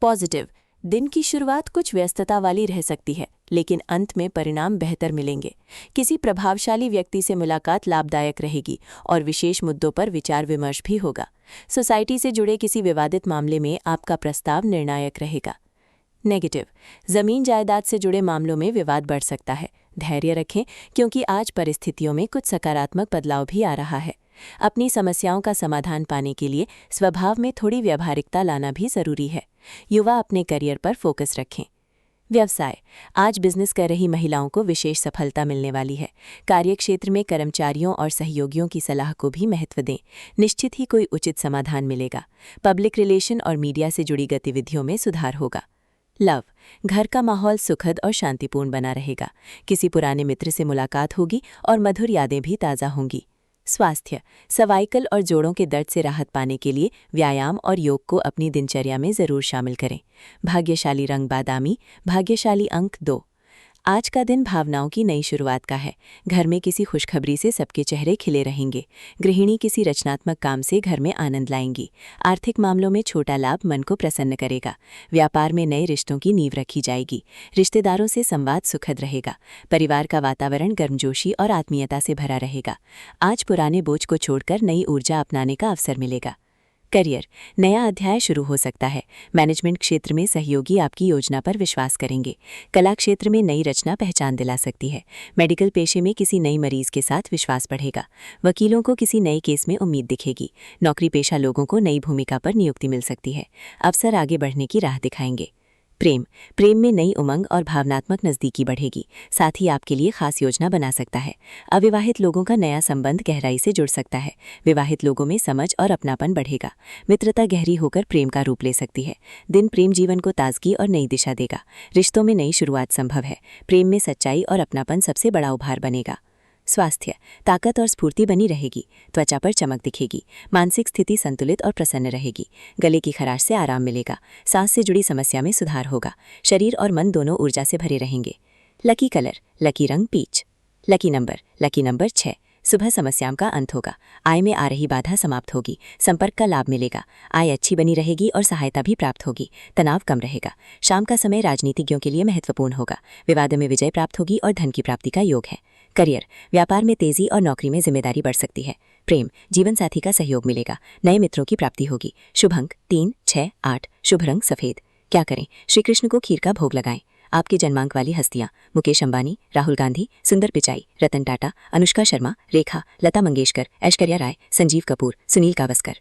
Positive, दिन की शुरुआत कुछ व्यस्तता वाली रह सकती है, लेकिन अंत में परिणाम बेहतर मिलेंगे। किसी प्रभावशाली व्यक्ति से मुलाकात लाभदायक रहेगी और विशेष मुद्दों पर विचार विमर्श भी होगा। सोसाइटी से जुड़े किसी विवादित मामले में आपका प्रस्ताव निर्णायक रहेगा। नेगेटिव, जमीन जायदाद से जुड़े मामलों में विवाद बढ़ सकता है। धैर्य रखें, क्योंकि आज परिस्थितियों में कुछ सकारात्मक बदलाव भी आ रहा है। अपनी समस्याओं का समाधान पाने के लिए स्वभाव में थोड़ी व्यावहारिकता लाना भी जरूरी है। युवा अपने करियर पर फोकस रखें। व्यवसाय, आज बिजनेस कर रही महिलाओं को विशेष सफलता मिलने वाली है। कार्यक्षेत्र में कर्मचारियों और सहयोगियों की सलाह को भी महत्व दें, निश्चित ही कोई उचित समाधान मिलेगा। पब्लिक रिलेशन और मीडिया से जुड़ी गतिविधियों में सुधार होगा। लव, घर का माहौल सुखद और शांतिपूर्ण बना रहेगा। किसी पुराने मित्र से मुलाकात होगी और मधुर यादें भी ताज़ा होंगी। स्वास्थ्य, सर्वाइकल और जोड़ों के दर्द से राहत पाने के लिए व्यायाम और योग को अपनी दिनचर्या में ज़रूर शामिल करें। भाग्यशाली रंग बादामी, भाग्यशाली अंक 2। आज का दिन भावनाओं की नई शुरुआत का है। घर में किसी खुशखबरी से सबके चेहरे खिले रहेंगे। गृहिणी किसी रचनात्मक काम से घर में आनंद लाएंगी। आर्थिक मामलों में छोटा लाभ मन को प्रसन्न करेगा। व्यापार में नए रिश्तों की नींव रखी जाएगी। रिश्तेदारों से संवाद सुखद रहेगा। परिवार का वातावरण गर्मजोशी और आत्मीयता से भरा रहेगा। आज पुराने बोझ को छोड़कर नई ऊर्जा अपनाने का अवसर मिलेगा। करियर, नया अध्याय शुरू हो सकता है। मैनेजमेंट क्षेत्र में सहयोगी आपकी योजना पर विश्वास करेंगे। कला क्षेत्र में नई रचना पहचान दिला सकती है। मेडिकल पेशे में किसी नई मरीज के साथ विश्वास बढ़ेगा। वकीलों को किसी नए केस में उम्मीद दिखेगी। नौकरी पेशा लोगों को नई भूमिका पर नियुक्ति मिल सकती है। अवसर आगे बढ़ने की राह दिखाएंगे। प्रेम में नई उमंग और भावनात्मक नज़दीकी बढ़ेगी। साथ ही आपके लिए खास योजना बना सकता है। अविवाहित लोगों का नया संबंध गहराई से जुड़ सकता है। विवाहित लोगों में समझ और अपनापन बढ़ेगा। मित्रता गहरी होकर प्रेम का रूप ले सकती है। दिन प्रेम जीवन को ताजगी और नई दिशा देगा। रिश्तों में नई शुरुआत संभव है। प्रेम में सच्चाई और अपनापन सबसे बड़ा उभार बनेगा। स्वास्थ्य, ताकत और स्फूर्ति बनी रहेगी। त्वचा पर चमक दिखेगी। मानसिक स्थिति संतुलित और प्रसन्न रहेगी। गले की खराश से आराम मिलेगा। सांस से जुड़ी समस्या में सुधार होगा। शरीर और मन दोनों ऊर्जा से भरे रहेंगे। लकी कलर, लकी रंग पीच। Lucky number 6। सुबह समस्याओं का अंत होगा। आय में आ रही बाधा समाप्त होगी। संपर्क का लाभ मिलेगा। आय अच्छी बनी रहेगी और सहायता भी प्राप्त होगी। तनाव कम रहेगा। शाम का समय राजनीतिज्ञों के लिए महत्वपूर्ण होगा। विवादों में विजय प्राप्त होगी और धन की प्राप्ति का योग है। करियर, व्यापार में तेजी और नौकरी में जिम्मेदारी बढ़ सकती है। प्रेम, जीवन साथी का सहयोग मिलेगा। नए मित्रों की प्राप्ति होगी। शुभ अंक 3, 6, 8। शुभ रंग सफेद। क्या करें? श्री कृष्ण को खीर का भोग लगाएं। आपके जन्मांक वाली हस्तियां: मुकेश अंबानी, राहुल गांधी, सुंदर पिचाई, रतन टाटा, अनुष्का शर्मा, रेखा, लता मंगेशकर, ऐश्वर्या राय, संजीव कपूर, सुनील गावस्कर।